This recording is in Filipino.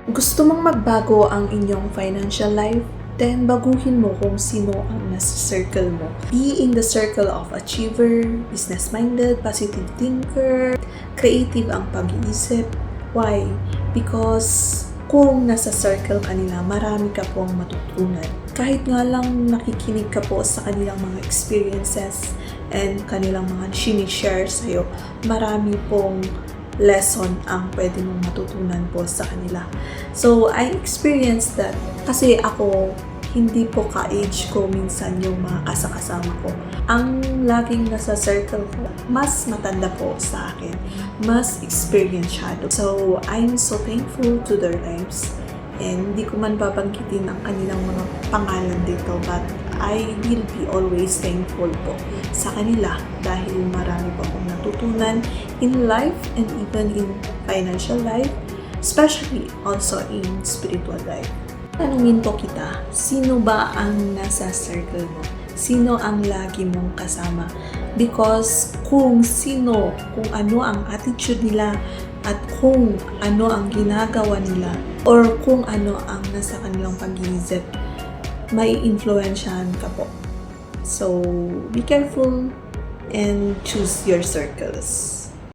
Gusto mong magbago ang inyong financial life? Then, baguhin mo kung sino ang nasa circle mo. Be in the circle of achiever, business-minded, positive thinker, creative ang pag-iisip. Why? Because kung nasa circle ka nila, marami ka pong matutunan. Kahit nga lang nakikinig ka po sa kanilang mga experiences and kanilang mga sinishare sa'yo, marami pong lesson ang pwede mong matutunan po sa kanila. So, I experienced that kasi ako, hindi po ka-age ko minsan yung mga kasakasama ko. Ang laging nasa circle ko, mas matanda po sa akin, mas experienceado. So, I'm so thankful to their lives. And hindi ko man babanggitin ang kanilang mga pangalan dito, but I will be always thankful po sa kanila dahil marami po akong natutunan in life and even in financial life, especially also in spiritual life. Tanungin po kita, sino ba ang nasa circle mo? Sino ang lagi mong kasama? Because kung ano ang attitude nila at kung ano ang ginagawa nila or kung ano ang nasa kanilang pag-iisip, may influensyahan ka po. So, be careful and choose your circles.